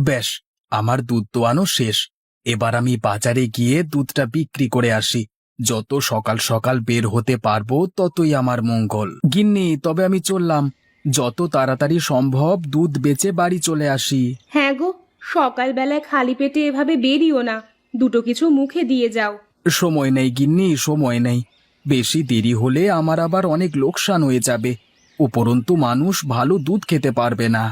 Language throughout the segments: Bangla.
বেশ, আমার দুধ দোয়ানো শেষ। এবার আমি বাজারে গিয়ে দুধটা বিক্রি করে আসি। যত সকাল সকাল বের হতে পারবো ততই আমার মঙ্গল। গিন্নি, তবে আমি চললাম। যত তাড়াতাড়ি সম্ভব দুধ বেচে বাড়ি চলে আসি। হ্যাঁ গো, সকালবেলায় খালি পেটে এভাবে বেরিও না, দুটো কিছু মুখে দিয়ে যাও। সময় নেই গিন্নি, সময় নেই। বেশি দেরি হলে আমার আবার অনেক লোকসান হয়ে যাবে। উপরন্তু মানুষ ভালো দুধ খেতে পারবে না।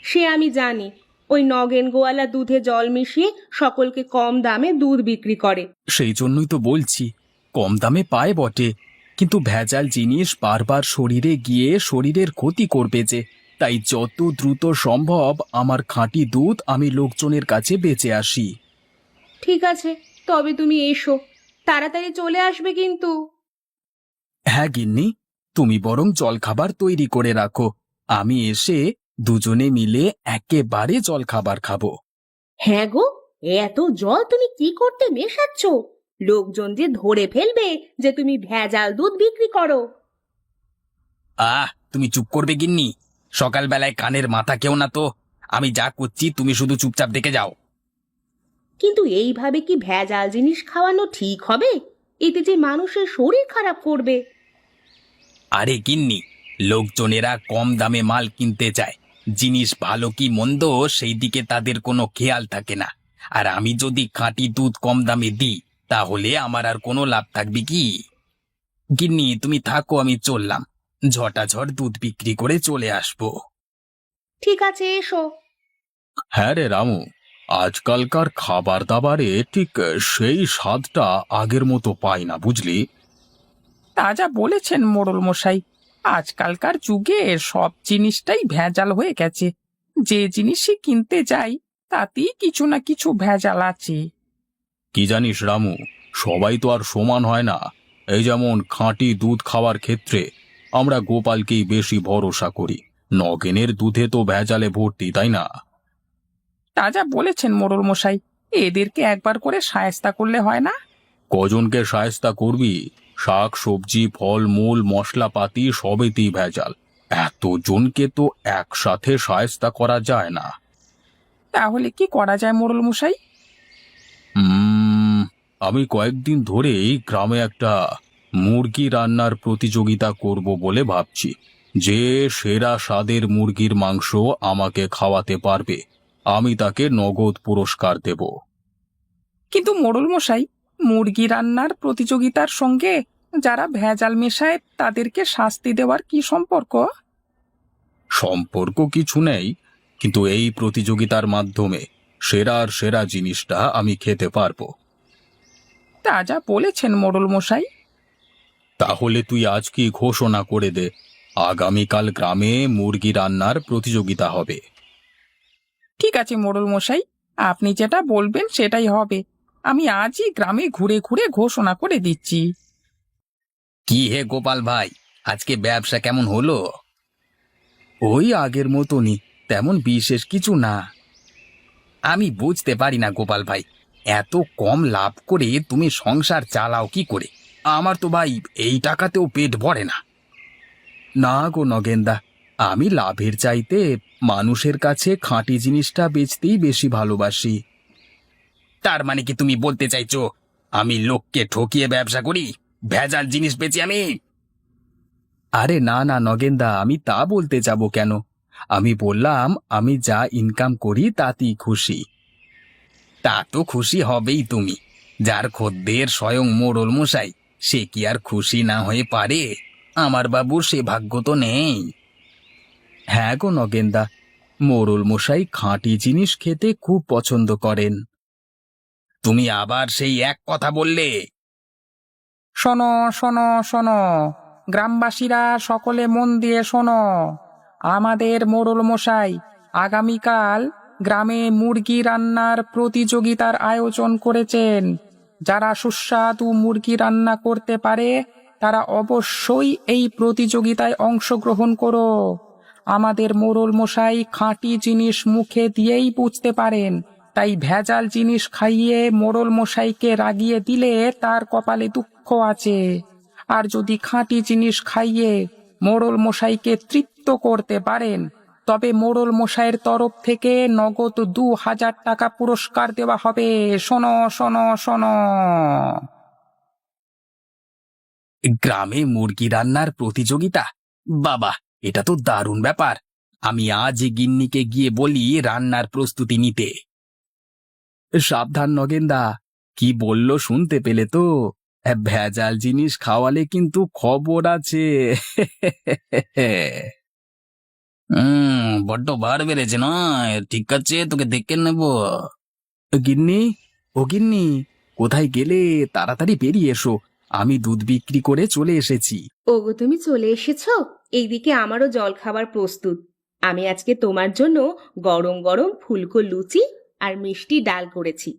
সে আমি জানি, ওই নগেন গোয়ালা দুধে জল মিশিয়ে সকলকে কম দামে দুধ বিক্রি করে। সেই জন্যই তো বলছি, কম দামে পায় বটে, কিন্তু ভেজাল জিনিস বারবার শরীরে গিয়ে শরীরের ক্ষতি করবে যে। তাই যত দ্রুত সম্ভব আমার খাঁটি দুধ আমি লোকজনের কাছে বেচে আসি। ঠিক আছে, তবে তুমি এসো, তাড়াতাড়ি চলে আসবে কিন্তু। হ্যাঁ গিন্নি, তুমি বরং জলখাবার তৈরি করে রাখো। আমি এসে দুজনে মিলে একেবারে জলখাবার খাবো। হ্যাঁ গো, এত জল তুমি কি করতে মেশাচ্ছ? লোকজন যে ধরে ফেলবে যে তুমি ভেজাল দুধ বিক্রি করো। তুমি চুপ করবে গিন্নি? সকালবেলায় কানের মাথা কেউ না তো। আমি যা করছি তুমি শুধু চুপচাপ দেখে যাও। কিন্তু এইভাবে কি ভেজাল জিনিস খাওয়ানো ঠিক হবে? এতে যে মানুষের শরীর খারাপ করবে। আরে গিন্নি, লোকজনেরা কম দামে মাল কিনতে চায়। জিনিস ভালো কি মন্দ সেই দিকে তাদের কোনো খেয়াল থাকে না। আর আমি যদি খাঁটি দুধ কম দামে দিই, তাহলে আমার আর কোনো লাভ থাকবে কি? গিন্নি তুমি থাকো, আমি চললাম। ঝটাঝট দুধ বিক্রি করে চলে আসবো। ঠিক আছে, এসো। হ্যাঁ রে রামু, আজকালকার খাবার দাবারে ঠিক সেই স্বাদটা আগের মতো পাই না, বুঝলি? তা যা বলেছেন মোড়ল মশাই, আজকালকার যুগে সব জিনিসটাই ভেজাল হয়ে গেছে। যে জিনিসই কিনতে যাই তাতেই কিছু না কিছু ভেজাল আছে। কি জানিস রামু, সবাই তো আর সমান হয় না। এই যেমন খাঁটি দুধ খাওয়ার ক্ষেত্রে আমরা গোপালকেই বেশি ভরসা করি। নগেনের দুধে তো ভেজালে ভর্তি, তাই না? তা যা বলেছেন মোড়ল মশাই, এদেরকে একবার করে শায়েস্তা করলে হয় না? কজনকে শায়েস্তা করবি? শাক সবজি ফল মূল মশলাপাতি সবেতেই ভেজাল। এতজনকে তো একসাথে শায়েস্তা করা যায় না। তাহলে কি করা যায় মোড়ল মশাই? উম, আমি কয়েকদিন ধরেই গ্রামে একটা মুরগি রান্নার প্রতিযোগিতা করব বলে ভাবছি। যে সেরা স্বাদের মুরগির মাংস আমাকে খাওয়াতে পারবে, আমি তাকে নগদ পুরস্কার দেব। কিন্তু মোড়ল মশাই, মুরগি রান্নার প্রতিযোগিতার সঙ্গে যারা ভেজাল মেশায় তাদেরকে শাস্তি দেওয়ার কি সম্পর্ক? সম্পর্ক কিছু নেই, কিন্তু এই প্রতিযোগিতার মাধ্যমে সেরার সেরা জিনিসটা আমি খেতে পারবো। তা যা বলেছেন মোড়ল মশাই। তাহলে তুই আজকে ঘোষণা করে দে, আগামীকাল গ্রামে মুরগি রান্নার প্রতিযোগিতা হবে। ঠিক আছে মোড়ল মশাই, আপনি যেটা বলবেন সেটাই হবে। আমি আজই গ্রামে ঘুরে ঘুরে ঘোষণা করে দিচ্ছি। কি হে গোপাল ভাই, আজকে ব্যবসা কেমন হলো? ওই আগের মতনই, তেমন বিশেষ কিছু না। আমি বুঝতে পারি না গোপাল ভাই, এত কম লাভ করে তুমি সংসার চালাও কি করে? আমার তো ভাই এই টাকাতেও পেট ভরে না। না গো নগেনদা, আমি লাভের চাইতে মানুষের কাছে খাঁটি জিনিসটা বেচতেই বেশি ভালোবাসি। তার মানে কি তুমি বলতে চাইছো আমি লোককে ঠকিয়ে ব্যবসা করি, ভেজাল জিনিস বেচি আমি? আরে না না নগেনদা, আমি তা বলতে যাব কেন? আমি বললাম আমি যা ইনকাম করি তাতেই খুশি। তা তো খুশি হবেই তুমি, যার খদ্দের স্বয়ং মোড়ল মশাই, সে কি আর খুশি না হয়ে পারে? আমার বাবুর সে ভাগ্য তো নেই। হ্যাঁ গো নগেনদা, মোড়ল মশাই খাঁটি জিনিস খেতে খুব পছন্দ করেন। তুমি আবার সেই এক কথা বললে? শোনো শোনো শোনো, গ্রামবাসীরা সকলে মন দিয়ে শোনো। আমাদের মোড়ল মশাই আগামীকাল গ্রামে মুরগি রান্নার প্রতিযোগিতার আয়োজন করেছেন। যারা সুস্বাদু মুরগি রান্না করতে পারে তারা অবশ্যই এই প্রতিযোগিতায় অংশগ্রহণ করো। আমাদের মোড়ল মশাই খাঁটি জিনিস মুখে দিয়েই বুঝতে পারেন, তাই ভেজাল জিনিস খাইয়ে মোড়ল মশাইকে রাগিয়ে দিলে তার কপালে দুঃখ আছে। আর যদি খাঁটি জিনিস খাইয়ে মোড়ল মশাইকে তৃপ্ত করতে পারেন, তবে মোড়ল মশাইয়ের তরফ থেকে নগদ 2,000 টাকা পুরস্কার দেওয়া হবে। শোনো শোনো শোনো। গ্রামে মুরগি রান্নার প্রতিযোগিতা! বাবা, এটা তো দারুণ ব্যাপার। আমি আজই গিন্নিকে গিয়ে বলি রান্নার প্রস্তুতি নিতে। সাবধান নগেনদা, কি বললো শুনতে পেলে তো? ভেজাল জিনিস খাওয়ালে কিন্তু খবর আছে। বড্ড বার বেড়েছে নয়? ঠিক আছে, তোকে দেখে নেব। গিন্নি, ও গিন্নি, কোথায় গেলে? তাড়াতাড়ি বেরিয়ে এসো, আমি দুধ বিক্রি করে চলে এসেছি। ওগো, তুমি চলে এসেছো? এইদিকে আমারও জল খাবার প্রস্তুত। আমি আজকে তোমার জন্য গরম গরম ফুলকো লুচি আর মিষ্টি ডাল করেছি।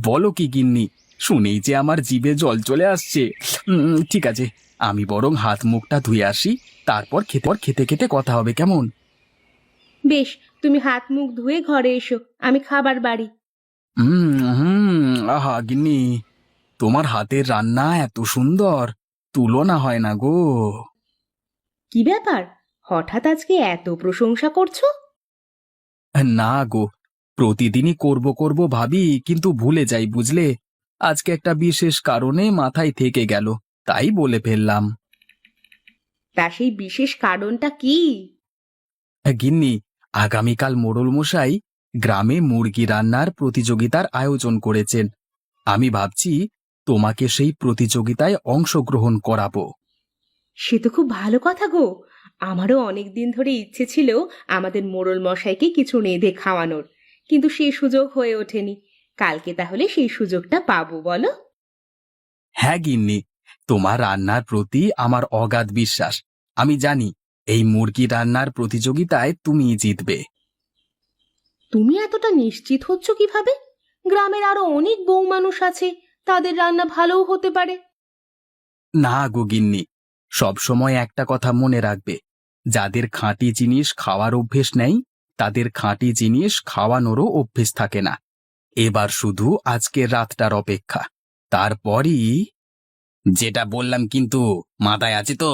বলো কি গিন্নি, শুনেই যে আমার জিভে জল চলে আসছে। ঠিক আছে, আমি বরং হাত মুখটা ধুয়ে আসি, তারপর খেতে খেতে কথা হবে, কেমন? বেশ, তুমি হাত মুখ ধুয়ে ঘরে এসো, আমি খাবার বাড়ি। আহা গিন্নি, তোমার হাতের রান্না এত সুন্দর, তুলনা হয় না গো। কি ব্যাপার, হঠাৎ আজকে এত প্রশংসা করছো? না গো, প্রতিদিনই করব করব ভাবি, কিন্তু ভুলে যাই বুঝলে। আজকে একটা বিশেষ কারণে মাথায় থেকে গেল, তাই বলে ফেললাম। তা সেই বিশেষ কারণটা কি? গিন্নি, আগামীকাল মোড়ল মশাই গ্রামে মুরগি রান্নার প্রতিযোগিতার আয়োজন করেছেন। আমি ভাবছি তোমাকে সেই প্রতিযোগিতায় অংশগ্রহণ করাবো। সে তো খুব ভালো কথা গো। আমারও অনেক দিন ধরে ইচ্ছে ছিল আমাদের মোড়ল মশাইকে কিছু রেঁধে খাওয়ানোর, কিন্তু সেই সুযোগ হয়ে ওঠেনি। কালকে তাহলে সেই সুযোগটা পাবো, বলো? হ্যাঁ গিন্নি, তোমার রান্নার প্রতি আমার অগাধ বিশ্বাস। আমি জানি এই মুরগি রান্নার প্রতিযোগিতায় তুমিই জিতবে। তুমি এতটা নিশ্চিত হচ্ছ কিভাবে? গ্রামের আরো অনেক বউ মানুষ আছে, তাদের রান্না ভালোও হতে পারে। না গো গিন্নি, সবসময় একটা কথা মনে রাখবে, যাদের খাঁটি জিনিস খাওয়ার অভ্যেস নেই, তাদের খাঁটি জিনিস খাওয়ানোরও অভ্যেস থাকে না। এবার শুধু আজকের রাতটার অপেক্ষা, তারপরই। যেটা বললাম কিন্তু মাথায় আছে তো?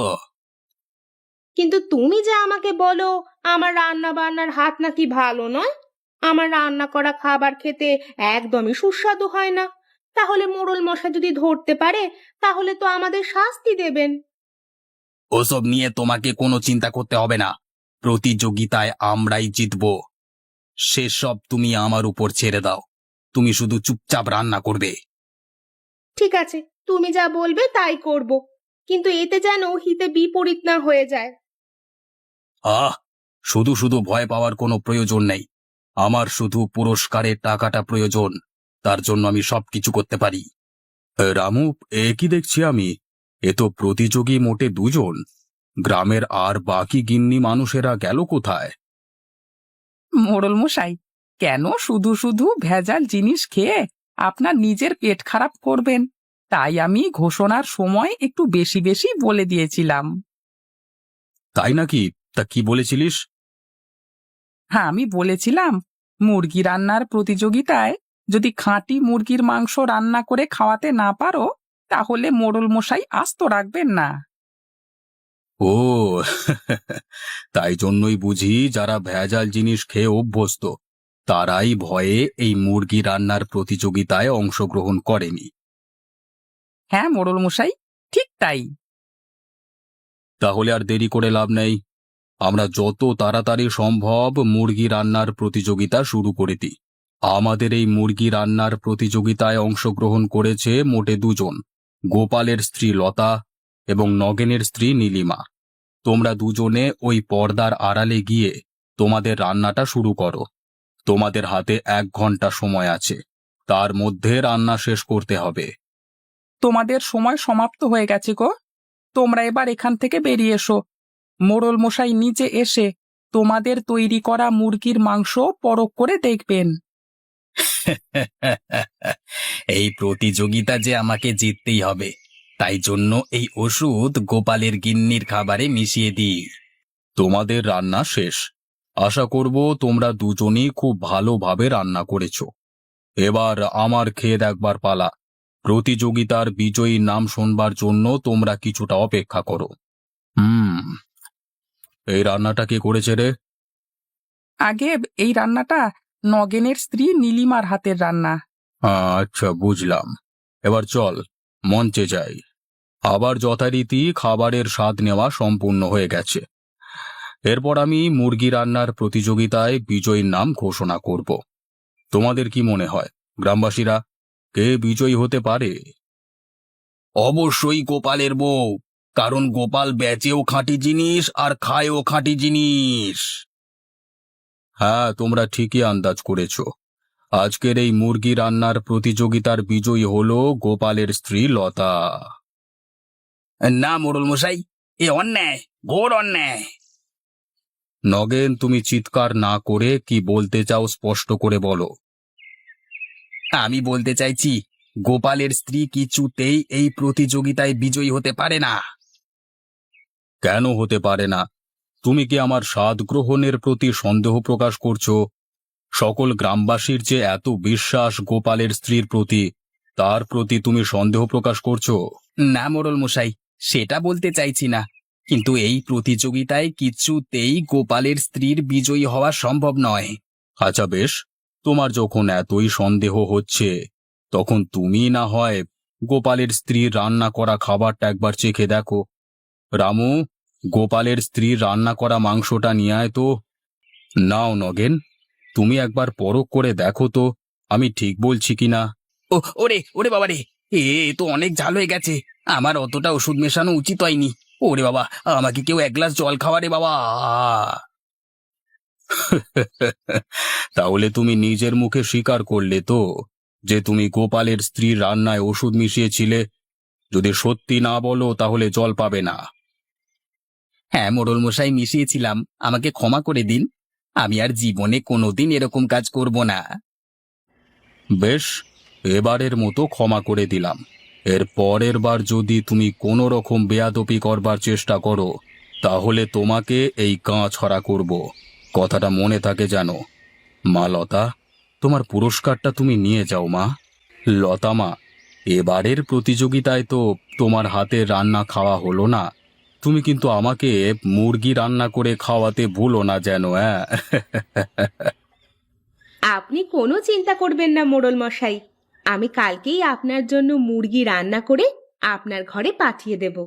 কিন্তু তুমি যে আমাকে বলো আমার রান্না বান্নার হাত নাকি ভালো নয়, আমার রান্না করা খাবার খেতে একদমই সুস্বাদু হয় না, তাহলে মোড়ল মশাই যদি ধরতে পারে তাহলে তো আমাদের শাস্তি দেবেন। ওসব নিয়ে তোমাকে কোনো চিন্তা করতে হবে না, প্রতিযোগিতায় আমরাই জিতব। সেসব তুমি আমার উপর ছেড়ে দাও, তুমি শুধু চুপচাপ রান্না করবে। ঠিক আছে, তুমি যা বলবে তাই করব, কিন্তু এতে যেন হিতে বিপরীত না হয়ে যায়। আহ, শুধু শুধু ভয় পাওয়ার কোনো প্রয়োজন নেই। আমার শুধু পুরস্কারের টাকাটা প্রয়োজন, তার জন্য আমি সবকিছু করতে পারি। রামু, এ কি দেখছি আমি? এ তো প্রতিযোগী মোটে দুজন। গ্রামের আর বাকি গিন্নি মানুষেরা গেল কোথায়? মোড়ল মশাই, কেন শুধু শুধু ভেজাল জিনিস খেয়ে আপনার নিজের পেট খারাপ করবেন? তাই আমি ঘোষণার সময় একটু বেশি বেশি বলে দিয়েছিলাম। তাই নাকি? তা কি বলেছিলিস? হ্যাঁ, আমি বলেছিলাম মুরগি রান্নার প্রতিযোগিতায় যদি খাঁটি মুরগির মাংস রান্না করে খাওয়াতে না পারো, তাহলে মোড়ল মশাই আস্ত রাখবেন না। ও, তাই জন্যই বুঝি যারা ভেজাল জিনিস খেয়ে অভ্যস্ত, তারাই ভয়ে এই মুরগি রান্নার প্রতিযোগিতায় অংশগ্রহণ করেনি। হ্যাঁ মোড়ল মশাই, ঠিক তাই। তাহলে আর দেরি করে লাভ নেই, আমরা যত তাড়াতাড়ি সম্ভব মুরগি রান্নার প্রতিযোগিতা শুরু করে দিই। আমাদের এই মুরগি রান্নার প্রতিযোগিতায় অংশগ্রহণ করেছে মোটে দুজন, গোপালের স্ত্রী লতা এবং নগেনের স্ত্রী নীলিমা। তোমরা দুজনে ওই পর্দার আড়ালে গিয়ে তোমাদের রান্নাটা শুরু করো। তোমাদের হাতে 1 ঘন্টা সময় আছে, তার মধ্যে রান্না শেষ করতে হবে। তোমাদের সময় সমাপ্ত হয়ে গেছে গো, তোমরা এবার এখান থেকে বেরিয়ে এসো। মোড়ল মশাই নিচে এসে তোমাদের তৈরি করা মুরগির মাংস পরখ করে দেখবেন। এই প্রতিযোগিতা যে আমাকে জিততেই হবে, তাই জন্য এই ওষুধ গোপালের গিন্নির খাবারে মিশিয়ে দিই। তোমাদের রান্না শেষ, আশা করব তোমরা দুজনেই খুব ভালোভাবে রান্না করেছো। এবার আমার খেয়ে দেখবার পালা। প্রতিযোগিতার বিজয়ীর নাম শুনবার জন্য তোমরা কিছুটা অপেক্ষা করো। এই রান্নাটা কে করেছে রে? আগে এই রান্নাটা নগেনের স্ত্রী নীলিমার হাতের রান্না। আচ্ছা, বুঝলাম। এবার চল, মঞ্চে যাই। আবার যথারীতি খাবারের স্বাদ নেওয়া সম্পূর্ণ হয়ে গেছে। এরপর আমি মুরগি রান্নার প্রতিযোগিতায় বিজয়ীর নাম ঘোষণা করব। তোমাদের কি মনে হয়, গ্রামবাসীরা, কে বিজয়ী হতে পারে? অবশ্যই গোপালের বউ, কারণ গোপাল বেচেও খাঁটি জিনিস আর খায়ও খাঁটি জিনিস। হ্যাঁ, তোমরা ঠিকই আন্দাজ করেছ। আজকের এই মুরগি রান্নার প্রতিযোগিতার বিজয়ী হলো গোপালের স্ত্রী লতা। না মোড়ল মশাই, এ অন্যায়, ঘোর অন্যায়। নগেন, তুমি চিৎকার না করে কি বলতে চাও স্পষ্ট করে বলো। আমি বলতে চাইছি, গোপালের স্ত্রী কিছুতেই এই প্রতিযোগিতায় বিজয়ী হতে পারে না। কেন হতে পারে না? তুমি কি আমার স্বাদ গ্রহণের প্রতি সন্দেহ প্রকাশ করছো? সকল গ্রামবাসীর যে এত বিশ্বাস গোপালের স্ত্রীর প্রতি, তার প্রতি তুমি সন্দেহ প্রকাশ করছো? না মোড়ল মশাই, সেটা বলতে চাইছি না, কিন্তু এই প্রতিযোগিতায় কিছুতেই গোপালের স্ত্রীর বিজয়ী হওয়া সম্ভব নয়। আচ্ছা বেশ, তোমার যখন এতই সন্দেহ হচ্ছে, তখন তুমি না হয় গোপালের স্ত্রীর রান্না করা খাবারটা একবার চেখে দেখো। রামু, গোপালের স্ত্রীর রান্না করা মাংসটা নিয়ে আয় তো। নাও নগেন, তুমি একবার পরখ করে দেখো তো আমি ঠিক বলছি কিনা। ওরে ওরে বাবা রে, এ তো অনেক ঝাল হয়ে গেছে। আমার অতটা ওষুধ মেশানো উচিত হয়নি। ওরে বাবা, আমাকে কেউ এক গ্লাস জল খাওয়া রে বাবা। তাহলে তুমি নিজের মুখে স্বীকার করলে তো যে তুমি গোপালের স্ত্রীর রান্নায় ওষুধ মিশিয়েছিলে। যদি সত্যি না বলো তাহলে জল পাবে না। হ্যাঁ মোড়ল মশাই, মিশিয়েছিলাম, আমাকে ক্ষমা করে দিন। আমি আর জীবনে কোনোদিন এরকম কাজ করব না। বেশ, এবারের মতো ক্ষমা করে দিলাম। এর পরের বার যদি তুমি কোনো রকম বেয়াদপি করবার চেষ্টা করো, তাহলে তোমাকে এই গা ছড়া করব। কথাটা মনে থাকে জানো। মা লতা, তোমার পুরস্কারটা তুমি নিয়ে যাও মা। লতা মা, এবারের প্রতিযোগিতায় তো তোমার হাতে রান্না খাওয়া হলো না। তুমি কিন্তু আমাকে মুরগি রান্না করে খাওয়াতে ভুলো না যেন, হ্যাঁ? আপনি কোনো চিন্তা করবেন না মোড়ল মশাই, আমি কালকেই আপনার জন্য মুরগি রান্না করে আপনার ঘরে পাঠিয়ে দেব।